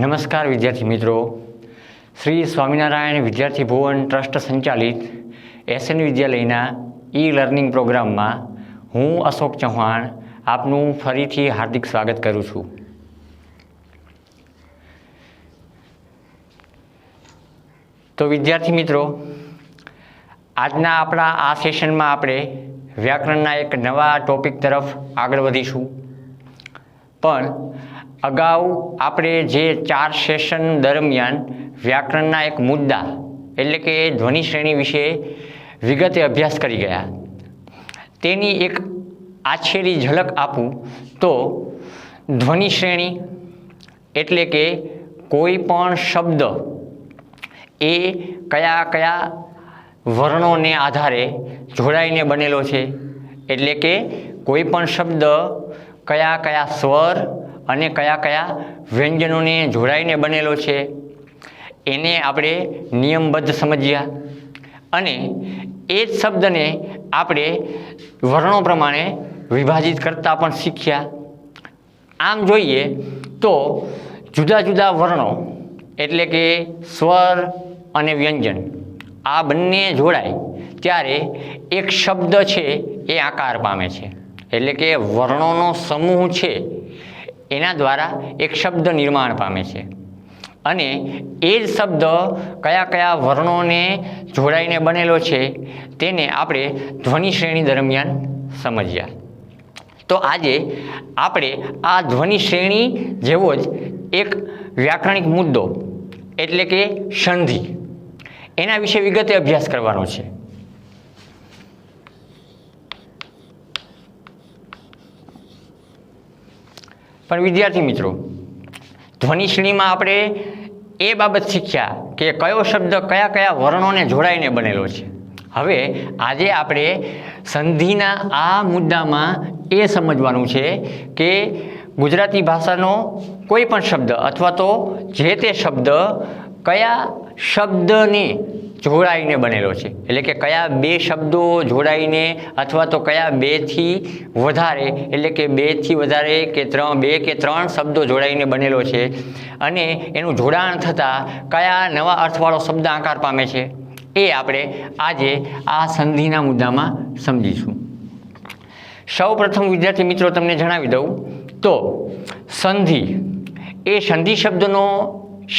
નમસ્કાર વિદ્યાર્થી મિત્રો, શ્રી સ્વામિનારાયણ વિદ્યાર્થી ભુવન ટ્રસ્ટ સંચાલિત એસએન વિદ્યાલયના ઈ લર્નિંગ પ્રોગ્રામમાં હું અશોક ચૌહાણ આપનું ફરીથી હાર્દિક સ્વાગત કરું છું. તો વિદ્યાર્થી મિત્રો, આજના આપણા આ સેશનમાં આપણે વ્યાકરણના એક નવા ટોપિક તરફ આગળ વધીશું. પણ અગાઉ આપણે જે 4 સેશન દરમિયાન વ્યાકરણના એક મુદ્દા એટલે કે ધ્વનિ શ્રેણી વિશે વિગતે અભ્યાસ કરી ગયા, તેની એક આછેરી ઝલક આપું તો ધ્વનિ શ્રેણી એટલે કે કોઈ પણ શબ્દ એ કયા કયા વર્ણોને આધારે જોડાઈને બનેલો છે, એટલે કે કોઈ પણ શબ્દ કયા કયા સ્વર અને કયા કયા વ્યંજનોને જોડાઈને બનેલો છે એને આપણે નિયમબદ્ધ સમજ્યા અને એ જ શબ્દને આપણે વર્ણો પ્રમાણે વિભાજિત કરતા પણ શીખ્યા. આમ જોઈએ તો જુદા જુદા વર્ણો એટલે કે સ્વર અને વ્યંજન આ બંને જોડાય ત્યારે એક શબ્દ છે એ આકાર પામે છે, એટલે કે વર્ણોનો સમૂહ છે એના દ્વારા એક શબ્દ નિર્માણ પામે છે અને એ જ શબ્દ કયા કયા વર્ણોને જોડાઈને બનેલો છે તેને આપણે ધ્વનિ શ્રેણી દરમિયાન સમજ્યા. તો આજે આપણે આ ધ્વનિ શ્રેણી જેવો જ એક વ્યાકરણિક મુદ્દો એટલે કે સંધિ એના વિશે વિગતે અભ્યાસ કરવાનો છે. પણ વિદ્યાર્થી મિત્રો, ધ્વનિ શ્રેણીમાં આપણે એ બાબત શીખ્યા કે કયો શબ્દ કયા કયા વર્ણોને જોડાઈને બનેલો છે. હવે આજે આપણે સંધિના આ મુદ્દામાં એ સમજવાનું છે કે ગુજરાતી ભાષાનો કોઈ પણ શબ્દ અથવા તો જે તે શબ્દ કયા શબ્દને જોડાઈને બનેલો છે, એટલે કે કયા બે શબ્દો જોડાઈને અથવા તો કયા બેથી વધારે એટલે કે બેથી વધારે કે બે કે ત્રણ શબ્દો જોડાઈને બનેલો છે અને એનું જોડાણ થતાં કયા નવા અર્થવાળો શબ્દ આકાર પામે છે એ આપણે આજે આ સંધિના મુદ્દામાં સમજીશું. સૌ પ્રથમ વિદ્યાર્થી મિત્રો તમને જણાવી દઉં તો સંધિ એ સંધિ શબ્દનો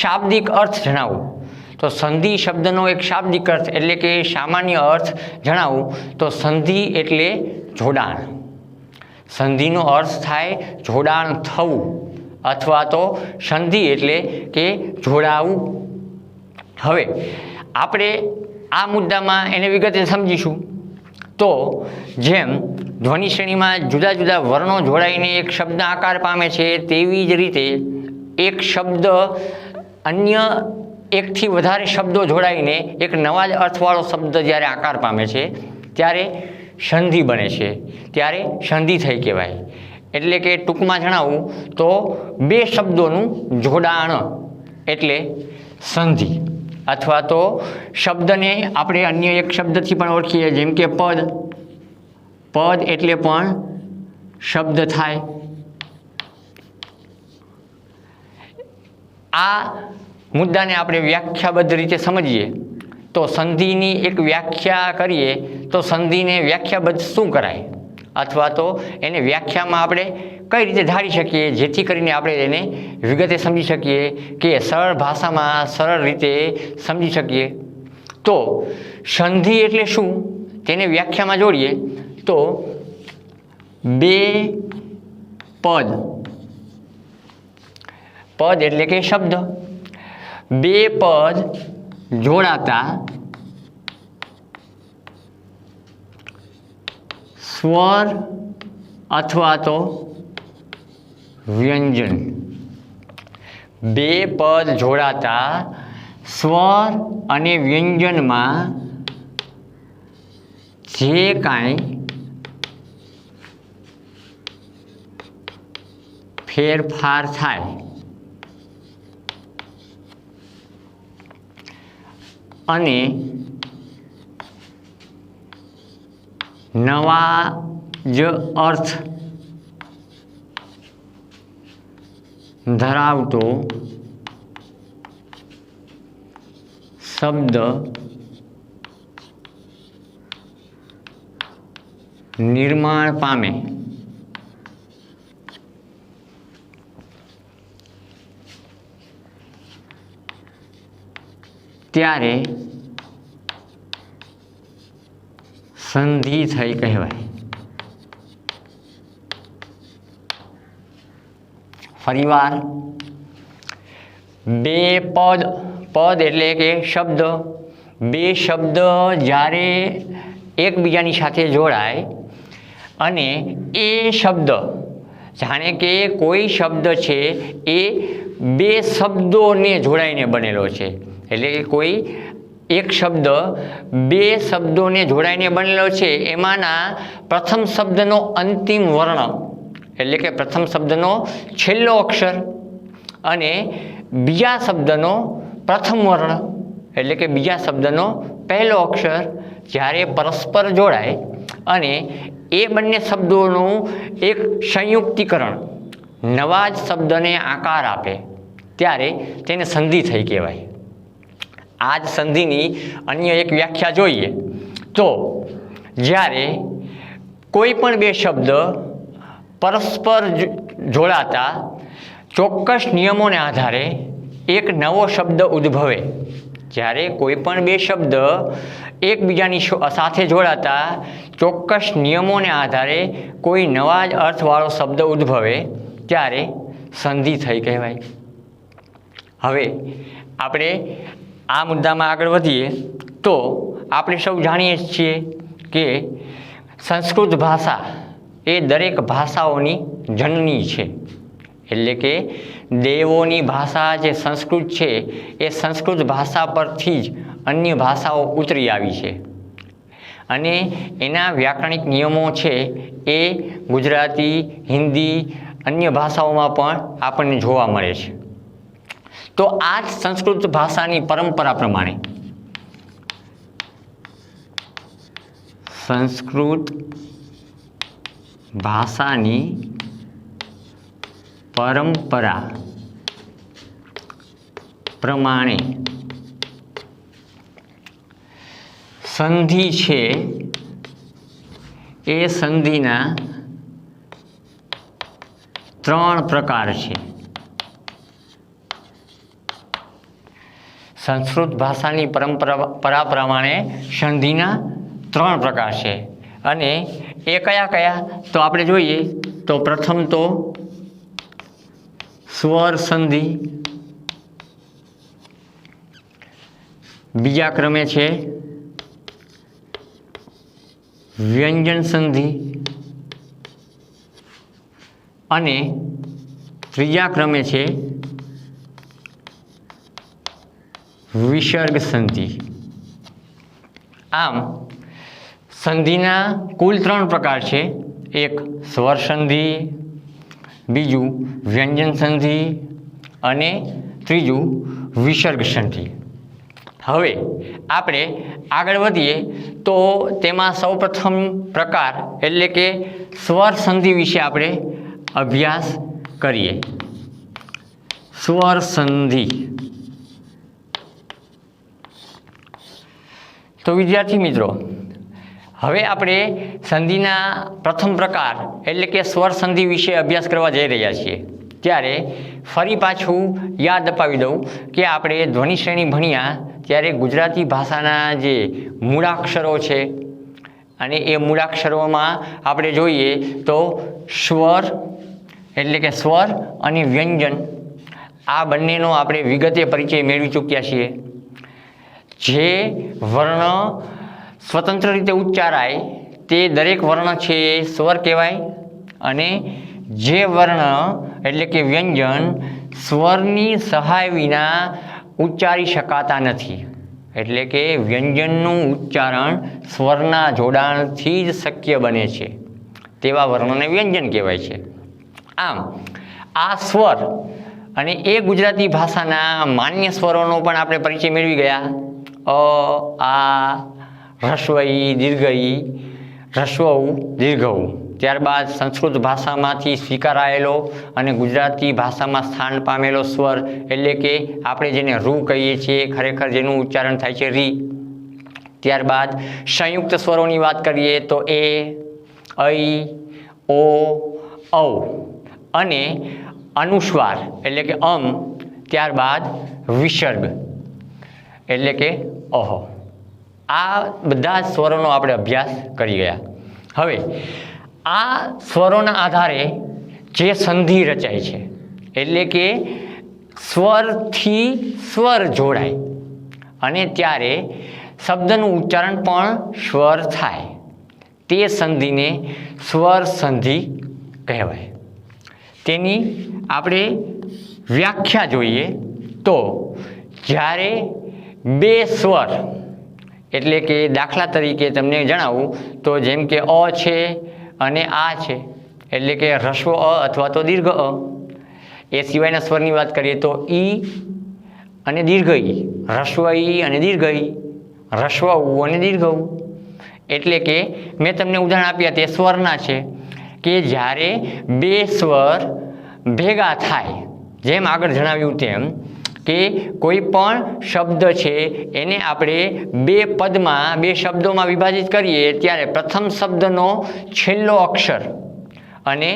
શાબ્દિક અર્થ જણાવું તો સંધિ શબ્દનો એક શાબ્દિક અર્થ એટલે કે સામાન્ય અર્થ જણાવું તો સંધિ એટલે જોડાણ. સંધિનો અર્થ થાય જોડાણ થવું અથવા તો સંધિ એટલે કે જોડાવું. હવે આપણે આ મુદ્દામાં એને વિગતે સમજીશું. તો જેમ ધ્વનિ શ્રેણીમાં જુદા જુદા વર્ણો જોડાઈને એક શબ્દ આકાર પામે છે, તેવી જ રીતે એક શબ્દ અન્ય એકથી વધારે શબ્દો જોડાઈને એક નવા જ અર્થવાળો શબ્દ જ્યારે આકાર પામે છે ત્યારે સંધિ બને છે, ત્યારે સંધિ થઈ કહેવાય. એટલે કે ટૂંકમાં જણાવું તો બે શબ્દોનું જોડાણ એટલે સંધિ. અથવા તો શબ્દને આપણે અન્ય એક શબ્દથી પણ ઓળખીએ, જેમ કે પદ. પદ એટલે પણ શબ્દ થાય. આ મુદ્દાને આપણે વ્યાખ્યાબદ્ધ રીતે સમજીએ તો સંધિની એક વ્યાખ્યા કરીએ તો સંધિને વ્યાખ્યાબદ્ધ શું કરાય અથવા તો એને વ્યાખ્યામાં આપણે કઈ રીતે ધારી શકીએ જેથી કરીને આપણે એને વિગતે સમજી શકીએ કે સરળ ભાષામાં સરળ રીતે સમજી શકીએ. તો સંધિ એટલે શું તેને વ્યાખ્યામાં જોડીએ તો બે પદ. પદ એટલે કે શબ્દ. બે પદ જોડાતા સ્વર અથવા તો વ્યંજન. બે પદ જોડાતા સ્વર અને વ્યંજનમાં જે કાંઈ ફેરફાર થાય અને નવા જ અર્થ ધરાવતો શબ્દ નિર્માણ પામે ત્યારે સંધિ થઈ કહેવાય. ફરીવાર બે પદ એટલે કે શબ્દ, બે શબ્દ જ્યારે એકબીજાની સાથે જોડાય અને એ શબ્દ જાણે કે કોઈ શબ્દ છે એ બે શબ્દોને જોડાઈને બનેલો છે, એટલે કે કોઈ એક શબ્દ બે શબ્દોને જોડાઈને બનેલો છે, એમાંના પ્રથમ શબ્દનો અંતિમ વર્ણ એટલે કે પ્રથમ શબ્દનો છેલ્લો અક્ષર અને બીજા શબ્દનો પ્રથમ વર્ણ એટલે કે બીજા શબ્દનો પહેલો અક્ષર જ્યારે પરસ્પર જોડાય અને એ બંને શબ્દોનું એક સંયુક્તિકરણ નવા જ શબ્દને આકાર આપે ત્યારે તેને સંધિ થઈ કહેવાય. આ જ સંધિની અન્ય એક વ્યાખ્યા જોઈએ તો જ્યારે કોઈ પણ બે શબ્દ પરસ્પર જોડાતા ચોક્કસ નિયમોને આધારે એક નવો શબ્દ ઉદ્ભવે. જ્યારે કોઈ પણ બે શબ્દ એકબીજાની સાથે જોડાતા ચોક્કસ નિયમોને આધારે કોઈ નવા જ અર્થવાળો શબ્દ ઉદ્ભવે ત્યારે સંધિ થઈ કહેવાય. હવે આપણે આ મુદ્દામાં આગળ વધીએ તો આપણે સૌ જાણીએ છીએ કે સંસ્કૃત ભાષા એ દરેક ભાષાઓની જનની છે, એટલે કે દેવોની ભાષા જે સંસ્કૃત છે એ સંસ્કૃત ભાષા પરથી જ અન્ય ભાષાઓ ઉતરી આવી છે અને એના વ્યાકરણિક નિયમો છે એ ગુજરાતી, હિન્દી, અન્ય ભાષાઓમાં પણ આપણને જોવા મળે છે. તો આ જ સંસ્કૃત ભાષાની પરંપરા પ્રમાણે સંસ્કૃત ભાષાની પરંપરા પ્રમાણે સંધિ છે એ સંધિના ત્રણ પ્રકાર છે. સંસ્કૃત ભાષાની પરંપરા પ્રમાણે સંધિના ત્રણ પ્રકાર છે અને એ કયા કયા તો આપણે જોઈએ તો પ્રથમ તો સ્વર સંધિ, બીજા ક્રમે છે વ્યંજન સંધિ અને ત્રીજા ક્રમે છે વિસર્ગ સંધિ. આમ સંધિના કુલ ત્રણ પ્રકાર છે. એક સ્વર સંધિ, બીજું વ્યંજન સંધિ અને ત્રીજું વિસર્ગ સંધિ. હવે આપણે આગળ વધીએ તો તેમાં સૌપ્રથમ પ્રકાર એટલે કે સ્વર સંધિ વિશે આપણે અભ્યાસ કરીએ. સ્વર સંધિ તો વિદ્યાર્થી મિત્રો હવે આપણે સંધિના પ્રથમ પ્રકાર એટલે કે સ્વર સંધિ વિશે અભ્યાસ કરવા જઈ રહ્યા છીએ. ત્યારે ફરી પાછું યાદ અપાવી દઉં કે આપણે ધ્વનિ શ્રેણી ભણ્યા ત્યારે ગુજરાતી ભાષાના જે મૂળાક્ષરો છે અને એ મૂળાક્ષરોમાં આપણે જોઈએ તો સ્વર એટલે કે સ્વર અને વ્યંજન આ બંનેનો આપણે વિગતે પરિચય મેળવી ચૂક્યા છીએ. જે વર્ણ સ્વતંત્ર રીતે ઉચ્ચારાય તે દરેક વર્ણ છે એ સ્વર કહેવાય અને જે વર્ણ એટલે કે વ્યંજન સ્વરની સહાય વિના ઉચ્ચારી શકાતા નથી, એટલે કે વ્યંજનનું ઉચ્ચારણ સ્વરના જોડાણથી જ શક્ય બને છે તેવા વર્ણોને વ્યંજન કહેવાય છે. આમ આ સ્વર અને એ ગુજરાતી ભાષાના માન્ય સ્વરોનો પણ આપણે પરિચય મેળવી ગયા. અ, આ, હ્રસ્વ ઈ, દીર્ઘ ઈ, હ્રસ્વ ઉ, દીર્ઘ ઉ. ત્યારબાદ સંસ્કૃત ભાષામાંથી સ્વીકારાયેલો અને ગુજરાતી ભાષામાં સ્થાન પામેલો સ્વર એટલે કે આપણે જેને રૂ કહીએ છીએ, ખરેખર જેનું ઉચ્ચારણ થાય છે રી. ત્યારબાદ સંયુક્ત સ્વરોની વાત કરીએ તો એ, ઐ, ઓ, ઔ અને અનુસ્વાર એટલે કે ત્યારબાદ વિસર્ગ એટલે કે અહ. આ બધા સ્વરોનો આપણે અભ્યાસ કરી ગયા. હવે આ સ્વરોના આધારે જે સંધિ રચાય છે એટલે કે સ્વરથી સ્વર જોડાય અને ત્યારે શબ્દનું ઉચ્ચારણ પણ સ્વર થાય, તે સંધિને સ્વર સંધિ કહેવાય. તેની આપણે વ્યાખ્યા જોઈએ તો જ્યારે બે સ્વર એટલે કે દાખલા તરીકે તમને જણાવું તો જેમ કે અ છે અને આ છે એટલે કે હ્રસ્વ અ અથવા તો દીર્ઘ અ. એ સિવાયના સ્વરની વાત કરીએ તો ઈ અને દીર્ઘ ઈ, હ્રસ્વ ઈ અને દીર્ઘ ઈ, હ્રસ્વ ઉ અને દીર્ઘ ઉ. એટલે કે મેં તમને ઉદાહરણ આપ્યા તે સ્વરના છે કે જ્યારે બે સ્વર ભેગા થાય, જેમ આગળ જણાવ્યું તેમ કે કોઈ પણ શબ્દ છે એને આપણે બે શબ્દોમાં વિભાજિત કરીએ ત્યારે પ્રથમ શબ્દનો છેલ્લો અક્ષર અને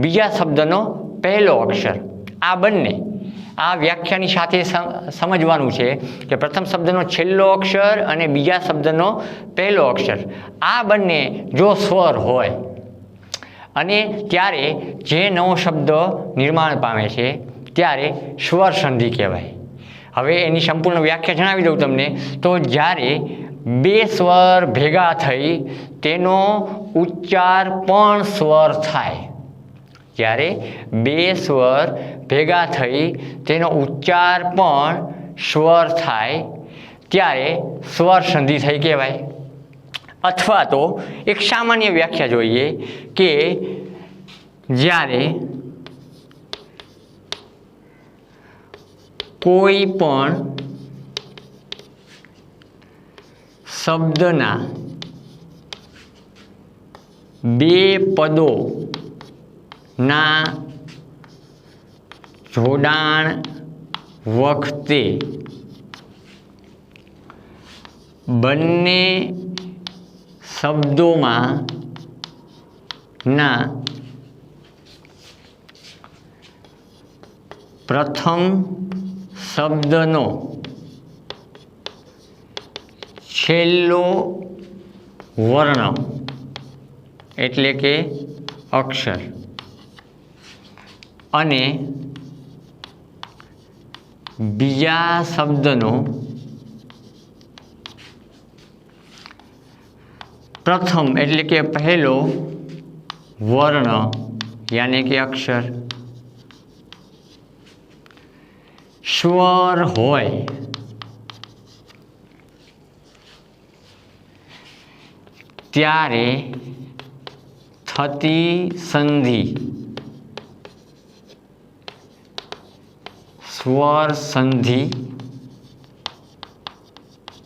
બીજા શબ્દનો પહેલો અક્ષર, આ બંને આ વ્યાખ્યાની સાથે સમજવાનું છે કે પ્રથમ શબ્દનો છેલ્લો અક્ષર અને બીજા શબ્દનો પહેલો અક્ષર, આ બંને જો સ્વર હોય અને ત્યારે જે નવો શબ્દ નિર્માણ પામે છે ત્યારે સ્વર સંધિ કહેવાય. હવે એની સંપૂર્ણ વ્યાખ્યા જણાવી દઉં તમને તો જ્યારે બે સ્વર ભેગા થઈ તેનો ઉચ્ચાર પણ સ્વર થાય, જ્યારે બે સ્વર ભેગા થઈ તેનો ઉચ્ચાર પણ સ્વર થાય ત્યારે સ્વર સંધિ થઈ કહેવાય. અથવા તો એક સામાન્ય વ્યાખ્યા જોઈએ કે જ્યારે કોઈ પણ શબ્દના બે પદોના જોડાણ વખતે બંને શબ્દોમાં ના પ્રથમ શબ્દનો છેલ્લો વર્ણ એટલે કે અક્ષર અને બીજા શબ્દનો પ્રથમ એટલે કે પહેલો વર્ણ યાની કે અક્ષર સ્વર હોય ત્યારે થતી સંધિ સ્વર સંધિ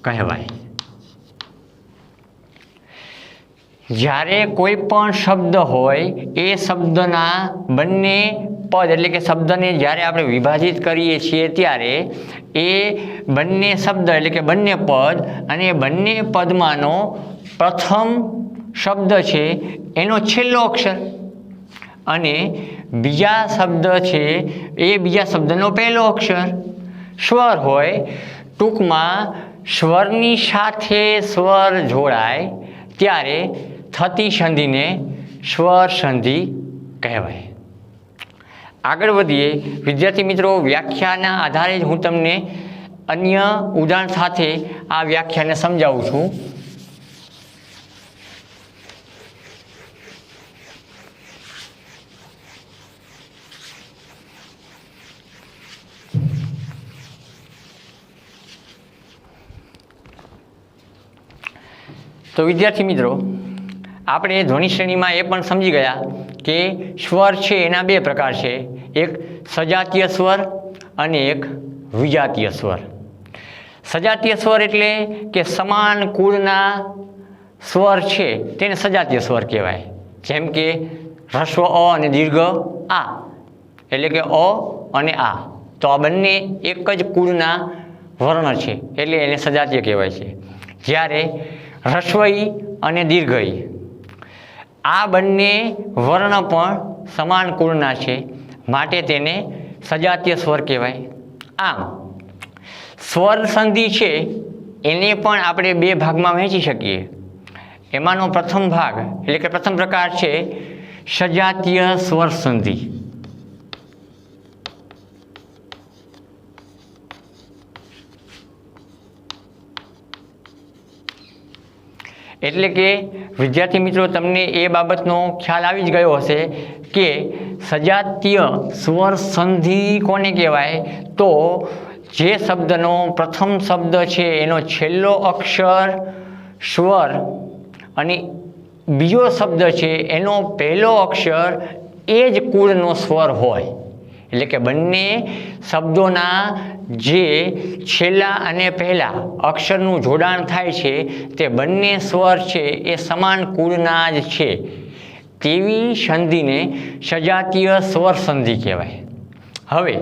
કહેવાય. જ્યારે કોઈ પણ શબ્દ હોય એ શબ્દના બંને પદ એટલે કે શબ્દને જ્યારે આપણે વિભાજિત કરીએ છીએ ત્યારે એ બંને શબ્દ એટલે કે બંને પદ અને બંને પદમાંનો પ્રથમ શબ્દ છે એનો છેલ્લો અક્ષર અને બીજા શબ્દ છે એ બીજા શબ્દનો પહેલો અક્ષર સ્વર હોય. ટૂંકમાં સ્વરની સાથે સ્વર જોડાય ત્યારે થતી સંધિને સ્વર સંધિ કહેવાય. આગળ વધીએ વિદ્યાર્થી મિત્રો, વ્યાખ્યાના આધારે જ હું તમને અન્ય ઉદાહરણ સાથે આ વ્યાખ્યાને સમજાવું છું. તો વિદ્યાર્થી મિત્રો, આપણે ધ્વનિ શ્રેણીમાં એ પણ સમજી ગયા કે સ્વર છે એના બે પ્રકાર છે, એક સજાતીય સ્વર અને એક વિજાતીય સ્વર. સજાતીય સ્વર એટલે કે સમાન કુળના સ્વર છે તેને સજાતીય સ્વર કહેવાય. જેમ કે હ્રસ્વ અ અને દીર્ઘ આ, એટલે કે અ અને આ, તો આ બંને એક જ કુળના વર્ણ છે, એટલે એને સજાતીય કહેવાય છે. જ્યારે હ્રસ્વ ઈ અને દીર્ઘ ઈ આ બંને વર્ણ પણ સમાન કુળના છે, માટે તેને સજાતીય સ્વર કહેવાય. આમ સ્વર સંધિ છે એને પણ આપણે બે ભાગમાં વહેંચી શકીએ. એમાંનો પ્રથમ ભાગ એટલે કે પ્રથમ પ્રકાર છે સજાતીય સ્વર સંધિ. એટલે કે વિદ્યાર્થી મિત્રો, તમને એ બાબતનો ખ્યાલ આવી જ ગયો હશે કે સજાતીય સ્વર સંધિ કોને કહેવાય. તો જે શબ્દનો પ્રથમ શબ્દ છે એનો છેલ્લો અક્ષર સ્વર અને બીજો શબ્દ છે એનો પહેલો અક્ષર એ જ કુળનો સ્વર હોય. એટલે કે બંને શબ્દોના જે છેલ્લા અને પહેલા અક્ષરનું જોડાણ થાય છે તે બંને સ્વર છે એ સમાન કુળના જ છે, તેવી સંધિને સજાતીય સ્વર સંધિ કહેવાય. હવે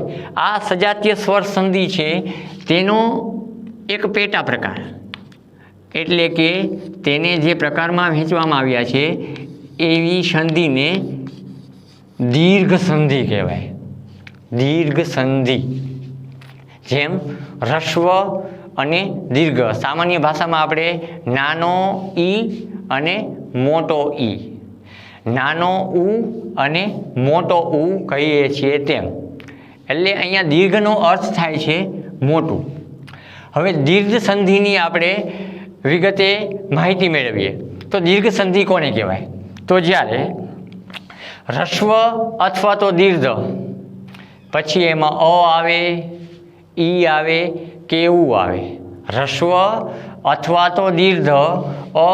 આ સજાતીય સ્વર સંધિ છે તેનો એક પેટા પ્રકાર, એટલે કે તેને જે પ્રકારમાં વહેંચવામાં આવ્યા છે એવી સંધિને દીર્ઘ સંધિ કહેવાય. દીર્ઘ સંધિ, જેમ હ્રસ્વ અને દીર્ઘ સામાન્ય ભાષામાં આપણે નાનો ઈ અને મોટો ઈ, નાનો ઉ અને મોટો ઉ કહીએ છીએ તેમ. એટલે અહીંયા દીર્ઘનો અર્થ થાય છે મોટું. હવે દીર્ઘ સંધિની આપણે વિગતે માહિતી મેળવીએ તો દીર્ઘ સંધિ કોને કહેવાય. તો જ્યારે હ્રસ્વ અથવા તો દીર્ઘ પછી એમાં અ આવે, ઈ આવે કે ઉ આવે. હ્રસ્વ અથવા તો દીર્ઘ અ,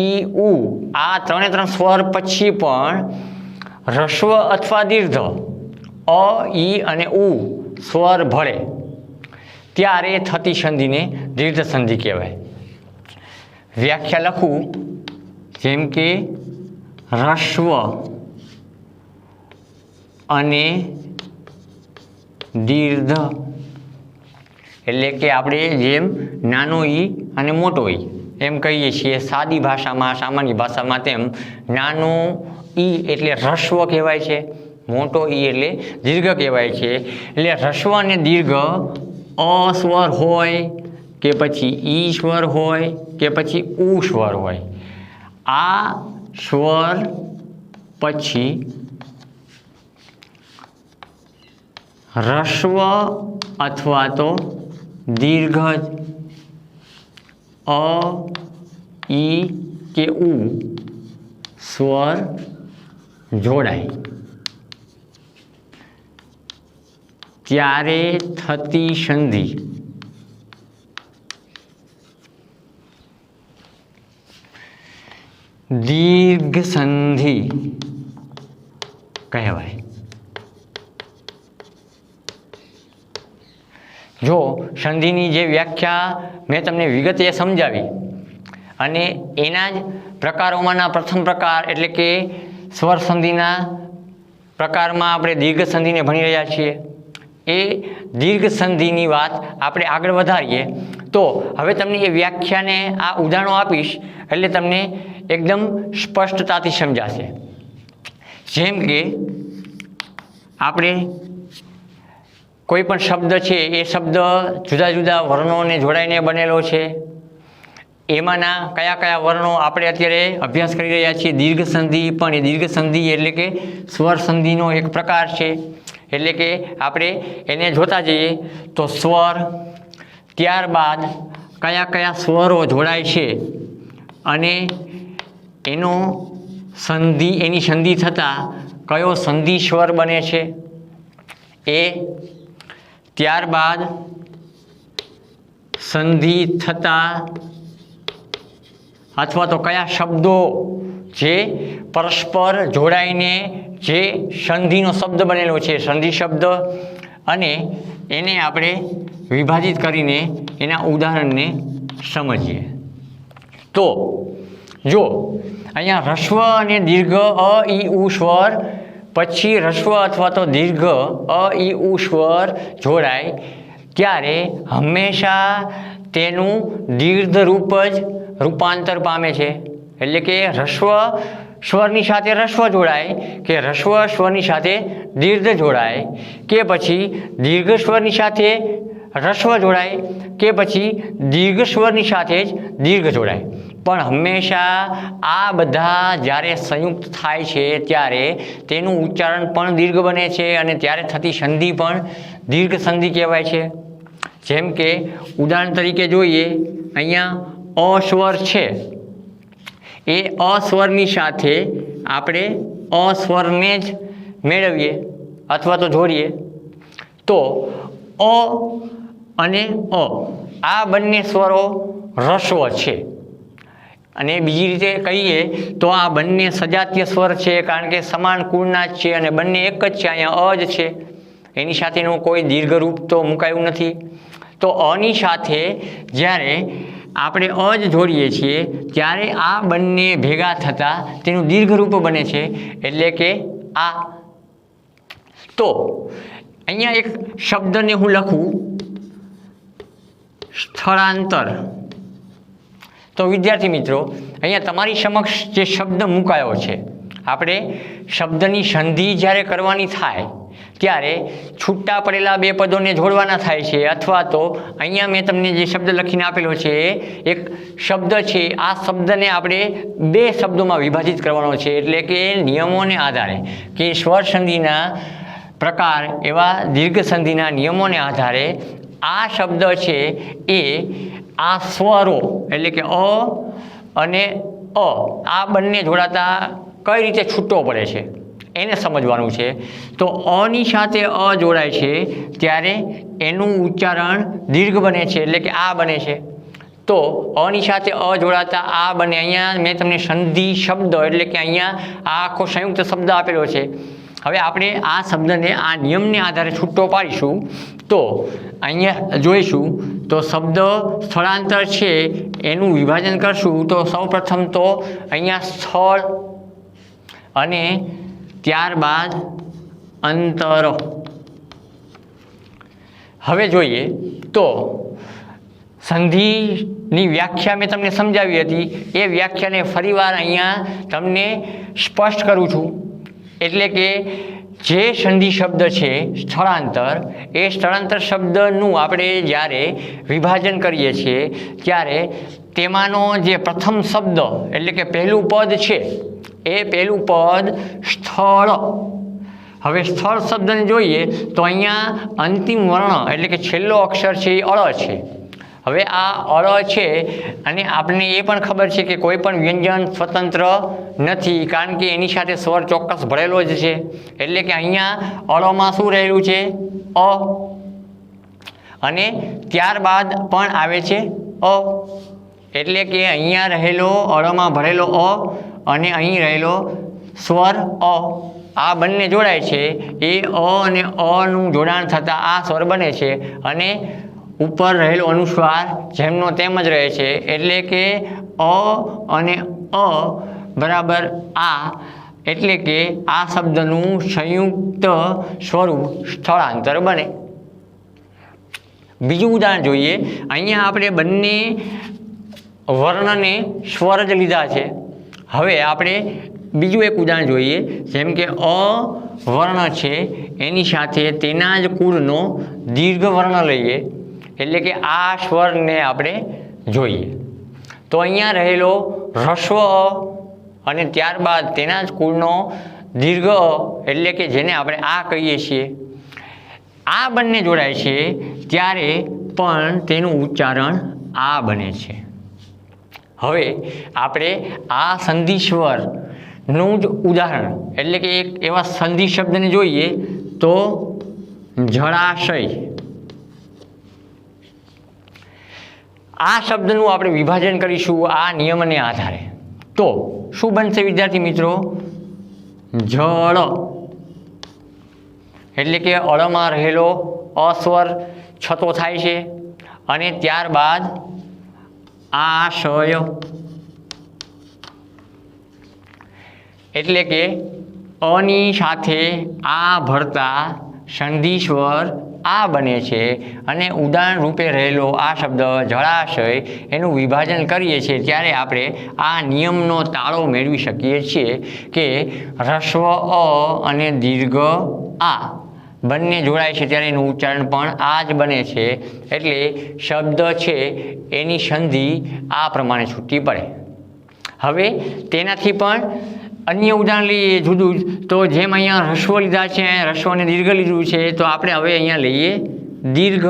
ઈ, ઉ આ ત્રણ સ્વર પછી પણ હ્રસ્વ અથવા દીર્ઘ અ, ઈ અને ઉ સ્વર ભળે ત્યારે થતી સંધિને દીર્ઘ સંધિ કહેવાય. વ્યાખ્યા લખું, જેમ કે હ્રસ્વ અને દીર્ઘ એટલે કે આપણે જેમ નાનો ઈ અને મોટો ઈ એમ કહીએ છીએ સાદી ભાષામાં, સામાન્ય ભાષામાં, તેમ નાનો ઈ એટલે હ્રસ્વ કહેવાય છે, મોટો ઈ એટલે દીર્ઘ કહેવાય છે. એટલે હ્રસ્વ અને દીર્ઘ અ સ્વર હોય કે પછી ઈ સ્વર હોય કે પછી ઉ સ્વર હોય, આ સ્વર પછી હ્રસ્વ અથવા તો દીર્ઘ અ, ઈ કે ઉ સ્વર જોડાય ત્યારે થતી સંધિ દીર્ઘ સંધિ કહેવાય. જો સંધિની જે વ્યાખ્યા મેં તમને વિગતે સમજાવી અને એના જ પ્રકારોમાંના પ્રથમ પ્રકાર એટલે કે સ્વર સંધિના પ્રકારમાં આપણે દીર્ઘ સંધિને ભણી રહ્યા છીએ, એ દીર્ઘ સંધિની વાત આપણે આગળ વધારીએ તો હવે તમને એ વ્યાખ્યાને આ ઉદાહરણો આપીશ એટલે તમને એકદમ સ્પષ્ટતાથી સમજાશે. જેમ કે આપણે કોઈ પણ શબ્દ છે એ શબ્દ જુદા જુદા વર્ણોને જોડાઈને બનેલો છે, એમાંના કયા કયા વર્ણો આપણે અત્યારે અભ્યાસ કરી રહ્યા છીએ. દીર્ઘ સંધિ પણ એ દીર્ઘ સંધિ એટલે કે સ્વર સંધિનો એક પ્રકાર છે. એટલે કે આપણે એને જોતા જઈએ તો સ્વર, ત્યારબાદ કયા કયા સ્વરો જોડાય છે અને એની સંધિ થતાં કયો સંધિ સ્વર બને છે એ, ત્યારબાદ સંધિ થતાં અથવા તો કયા શબ્દો જે પરસ્પર જોડાઈને જે સંધિનો શબ્દ બનેલો છે સંધિ શબ્દ, અને એને આપણે વિભાજિત કરીને એના ઉદાહરણને સમજીએ. તો જો અહીંયા હ્રસ્વ અને દીર્ઘ અ ઈ ઉ સ્વર પછી હ્રસ્વ અથવા તો દીર્ઘ અ ઈ ઉ સ્વર જોડાય ત્યારે હંમેશા તેનું દીર્ઘ રૂપ જ રૂપાંતર પામે છે. એટલે કે હ્રસ્વ સ્વરની સાથે હ્રસ્વ જોડાય કે હ્રસ્વ સ્વરની સાથે દીર્ઘ જોડાય કે પછી દીર્ઘ સ્વરની સાથે હ્રસ્વ જોડાય કે પછી દીર્ઘ સ્વરની સાથે જ દીર્ઘ જોડાય. પણ હંમેશા આ બધા જ્યારે સંયુક્ત થાય છે ત્યારે તેનું ઉચ્ચારણ પણ દીર્ઘ બને છે અને ત્યારે થતી સંધિ પણ દીર્ઘ સંધિ કહેવાય છે. જેમ કે ઉદાહરણ તરીકે જોઈએ, અહીંયા અ સ્વર છે એ અ સ્વરની સાથે આપણે અ સ્વરને જ મેળવીએ અથવા તો જોડીએ તો અ અને અ આ બંને સ્વરો હ્રસ્વ છે. અને બીજી રીતે કહીએ તો આ બંને સજાતીય સ્વર છે, કારણ કે સમાન કુળના જ છે અને બંને એક જ છે. અહીંયા અ જ છે, એની સાથેનું કોઈ દીર્ઘરૂપ તો મુકાયું નથી. તો અની સાથે જ્યારે આપણે અ જ જોડીએ છીએ ત્યારે આ બંને ભેગા થતાં તેનું દીર્ઘરૂપ બને છે, એટલે કે આ. તો અહીંયા એક શબ્દને હું લખું સ્થળાંતર. તો વિદ્યાર્થી મિત્રો, અહીંયા તમારી સમક્ષ જે શબ્દ મુકાયો છે, આપણે શબ્દની સંધિ જ્યારે કરવાની થાય ત્યારે છૂટા પડેલા બે પદોને જોડવાના થાય છે, અથવા તો અહીંયા મેં તમને જે શબ્દ લખીને આપેલો છે એક શબ્દ છે, આ શબ્દને આપણે બે શબ્દોમાં વિભાજિત કરવાનો છે. એટલે કે નિયમોને આધારે કે સ્વર સંધિના પ્રકાર એવા દીર્ઘ સંધિના નિયમોને આધારે આ શબ્દ છે એ આ સ્વરો એટલે કે અ અને અ આ બંને જોડાતા કઈ રીતે છૂટો પડે છે એને સમજવાનું છે. તો અની સાથે અ જોડાય છે ત્યારે એનું ઉચ્ચારણ દીર્ઘ બને છે, એટલે કે આ બને છે. તો અની સાથે અ જોડાતા આ બને. અહીંયા મેં તમને સંધિ શબ્દ એટલે કે અહીંયા આ આખો સંયુક્ત શબ્દ આપેલો છે. હવે આપણે આ શબ્દને આ નિયમને આધારે છૂટો પાડીશું. તો અહીંયા જોઈશું તો શબ્દ સ્થળાંતર છે એનું વિભાજન કરશું. તો સૌપ્રથમ તો અહીંયા સ્થળ અને ત્યારબાદ અંતર. હવે જોઈએ તો સંધિની વ્યાખ્યા મેં તમને સમજાવી હતી, એ વ્યાખ્યાને ફરીવાર અહીંયા તમને સ્પષ્ટ કરું છું. એટલે કે જે સંધિ શબ્દ છે સ્થળાંતર, એ સ્થળાંતર શબ્દનું આપણે જ્યારે વિભાજન કરીએ છીએ ત્યારે તેમાંનો જે પ્રથમ શબ્દ એટલે કે પહેલું પદ છે એ પહેલું પદ સ્થળ. હવે સ્થળ શબ્દને જોઈએ તો અહીંયા અંતિમ વર્ણ એટલે કે છેલ્લો અક્ષર છે એ અળ છે. હવે આ અળ છે અને આપણને એ પણ ખબર છે કે કોઈ પણ વ્યંજન સ્વતંત્ર નથી, કારણ કે એની સાથે સ્વર ચોક્કસ ભળેલો જ છે. એટલે કે અહીંયા અળમાં શું રહેલું છે? અ. અને ત્યારબાદ પણ આવે છે અ. એટલે કે અહીંયા રહેલો અળમાં ભરેલો અ અને અહીં રહેલો સ્વર અ, આ બંને જોડાય છે. એ અ અને અનું જોડાણ થતાં આ સ્વર બને છે અને ઉપર રહેલો અનુસ્વાર જેમનો તેમ જ રહે છે. એટલે કે અ અને અ બરાબર આ, એટલે કે આ શબ્દનું સંયુક્ત સ્વરૂપ સ્થળાંતર બને. બીજું ઉદાહરણ જોઈએ. અહીંયા આપણે બંને વર્ણને સ્વર જ લીધા છે. હવે આપણે બીજું એક ઉદાહરણ જોઈએ. જેમ કે અ વર્ણ છે એની સાથે તેના જ કુળનો દીર્ઘ વર્ણ લઈએ, એટલે કે આ સ્વરને આપણે જોઈએ. તો અહીંયા રહેલો હ્રસ્વ અ અને ત્યારબાદ તેના જ કુળનો દીર્ઘ અ, એટલે કે જેને આપણે આ કહીએ છીએ, આ બંને જોડાય છે ત્યારે પણ તેનું ઉચ્ચારણ આ બને છે. હવે આપણે આ સંધિ સ્વરનું જ ઉદાહરણ એટલે કે એક એવા સંધિ શબ્દને જોઈએ તો જળાશય. આ શબ્દનું આપણે વિભાજન કરીશું આ નિયમને આધારે. તો શું બનશે વિદ્યાર્થી મિત્રો? જળ એટલે કે અળમાં રહેલો અસ્વર છતો થાય છે અને ત્યારબાદ આશય. એટલે કે અની સાથે આ ભળતા સંધિ સ્વર આ બને છે અને ઉદાહરણ રૂપે રહેલો આ શબ્દ જળાશય એનું વિભાજન કરીએ છીએ ત્યારે આપણે આ નિયમનો તાળો મેળવી શકીએ છીએ કે હ્રસ્વ અ અને દીર્ઘ આ બંને જોડાય છે ત્યારે એનું ઉચ્ચારણ પણ આ જ બને છે. એટલે શબ્દ છે એની સંધિ આ પ્રમાણે છૂટી પડે. હવે તેનાથી પણ અન્ય ઉદાહરણ લઈએ જુદું જ. તો જેમ અહીંયા હ્રસ્વ લીધા છે, હ્રસ્વ અને દીર્ઘ લીધું છે, તો આપણે હવે અહીંયા લઈએ દીર્ઘ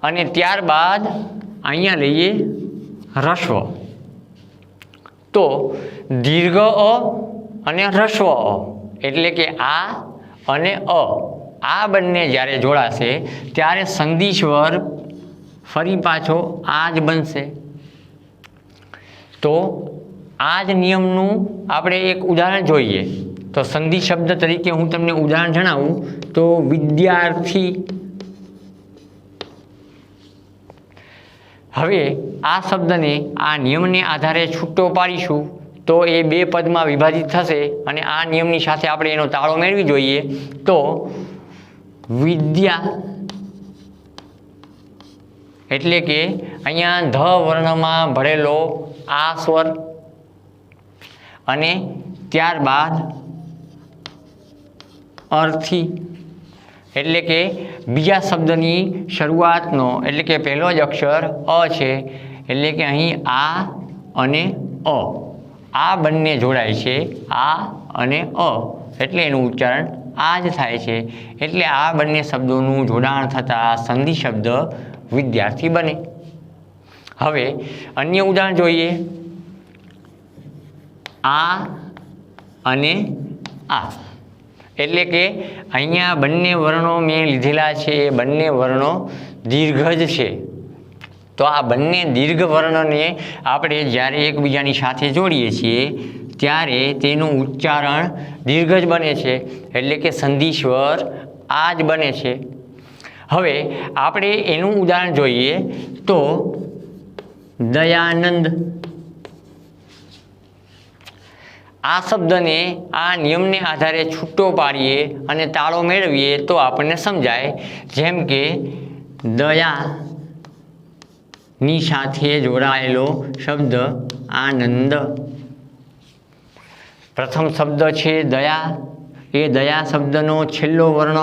અને ત્યારબાદ અહીંયા લઈએ હ્રસ્વ. તો દીર્ઘ અ અને હ્રસ્વ અ એટલે કે આ અને આ બંને જ્યારે જોડાશે ત્યારે સંધિ સ્વર ફરી પાછો આ જ બનશે. તો આ જ નિયમનું આપણે એક ઉદાહરણ જોઈએ. તો સંધિ શબ્દ તરીકે હું તમને ઉદાહરણ જણાવું તો વિદ્યાર્થી. હવે આ શબ્દને આ નિયમને આધારે છૂટો પાડીશું તો એ બે પદમાં વિભાજિત થશે અને આ નિયમની સાથે આપણે એનો તાળો મેળવી જોઈએ. તો વિદ્યા એટલે કે અહીંયા ધ વર્ણમાં ભળેલો આ સ્વર અને ત્યારબાદ અર્થી એટલે કે બીજા શબ્દની શરૂઆતનો એટલે કે પહેલો જ અક્ષર અ છે. એટલે કે અહીં આ અને આ બંને જોડાય છે, આ અને એટલે એનું ઉચ્ચારણ આ જ થાય છે. એટલે આ બંને શબ્દોનું જોડાણ થતાં સંધિ શબ્દ વિદ્યાર્થી બને. હવે અન્ય ઉદાહરણ જોઈએ. આ અને આ એટલે કે અહીંયા બંને વર્ણો મેં લીધેલા છે એ બંને વર્ણો દીર્ઘ જ છે. તો આ બંને દીર્ઘ વર્ણને આપણે જ્યારે એકબીજાની સાથે જોડીએ છીએ ત્યારે તેનું ઉચ્ચારણ દીર્ઘ જ બને છે. એટલે કે સંધિ સ્વર આ જ બને છે. હવે આપણે એનું ઉદાહરણ જોઈએ તો દયાનંદ. આ શબ્દને આ નિયમને આધારે છૂટો પાડીએ અને તાળો મેળવીએ તો આપણને સમજાય. જેમ કે દયાની સાથે જોડાયેલો શબ્દ આનંદ. પ્રથમ શબ્દ છે દયા. એ દયા શબ્દનો છેલ્લો વર્ણ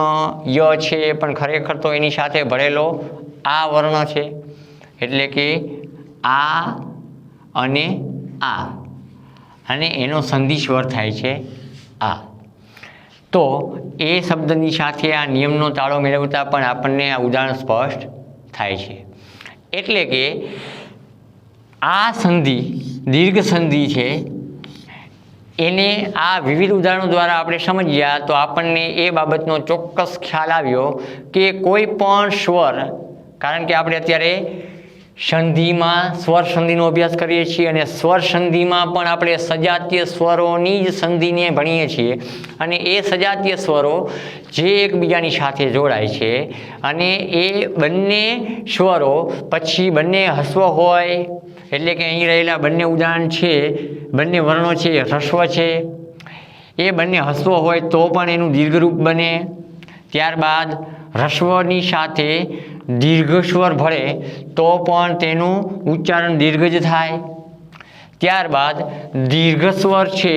ય છે, પણ ખરેખર તો એની સાથે ભળેલો આ વર્ણ છે. એટલે કે આ અને આ અને એનો સંધિ સ્વર થાય છે આ. તો એ શબ્દની સાથે આ નિયમનો તાળો મેળવતા પણ આપણને આ ઉદાહરણ સ્પષ્ટ થાય છે. એટલે કે આ સંધિ દીર્ઘ સંધિ છે એને આ વિવિધ ઉદાહરણો દ્વારા આપણે સમજ્યા તો આપણને એ બાબતનો ચોક્કસ ખ્યાલ આવ્યો કે કોઈ પણ સ્વર, કારણ કે આપણે અત્યારે સંધિમાં સ્વર સંધિનો અભ્યાસ કરીએ છીએ અને સ્વર સંધિમાં પણ આપણે સજાતીય સ્વરોની જ સંધિને ભણીએ છીએ અને એ સજાતીય સ્વરો જે એકબીજાની સાથે જોડાય છે અને એ બંને સ્વરો પછી બંને હસ્વ હોય એટલે કે અહીં રહેલા બંને ઉદાહરણ છે, બંને વર્ણો છે, હ્રસ્વ છે, એ બંને હસ્વ હોય તો પણ એનું દીર્ઘરૂપ બને. ત્યારબાદ હ્રસ્વની સાથે દીર્ઘ સ્વર ભળે તો પણ તેનું ઉચ્ચારણ દીર્ઘ જ થાય. ત્યારબાદ દીર્ઘ સ્વર છે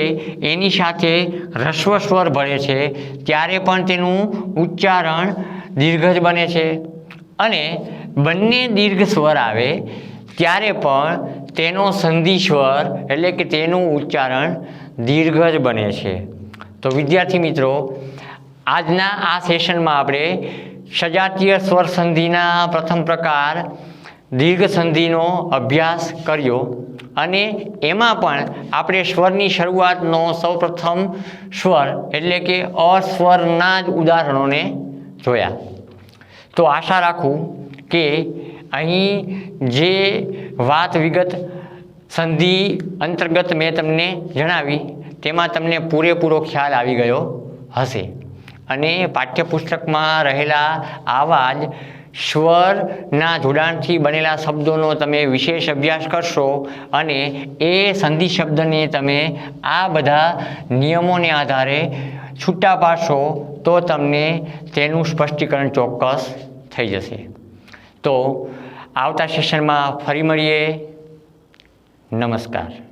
એની સાથે હ્રસ્વ સ્વર ભળે છે ત્યારે પણ તેનું ઉચ્ચારણ દીર્ઘ જ બને છે. અને બંને દીર્ઘ સ્વર આવે ત્યારે પણ તેનો સંધિ સ્વર એટલે કે તેનું ઉચ્ચારણ દીર્ઘ જ બને છે. તો વિદ્યાર્થી મિત્રો, આજના આ સેશનમાં આપણે સજાતીય સ્વર સંધિના પ્રથમ પ્રકાર દીર્ઘ સંધિનો અભ્યાસ કર્યો અને એમાં પણ આપણે સ્વરની શરૂઆતનો સૌપ્રથમ સ્વર એટલે કે અસ્વરના જ ઉદાહરણોને જોયા. તો આશા રાખું કે અહીં જે વાત વિગત સંધિ અંતર્ગત મેં તમને જણાવી તેમાં તમને પૂરેપૂરો ખ્યાલ આવી ગયો હશે અને પાઠ્યપુસ્તકમાં રહેલા આવા જ સ્વરના જોડાણથી બનેલા શબ્દોનો તમે વિશેષ અભ્યાસ કરશો અને એ સંધિ શબ્દને તમે આ બધા નિયમોને આધારે છૂટા પાડશો તો તમને તેનું સ્પષ્ટીકરણ ચોક્કસ થઈ જશે. તો આવતા સેશનમાં ફરી મળીએ. નમસ્કાર.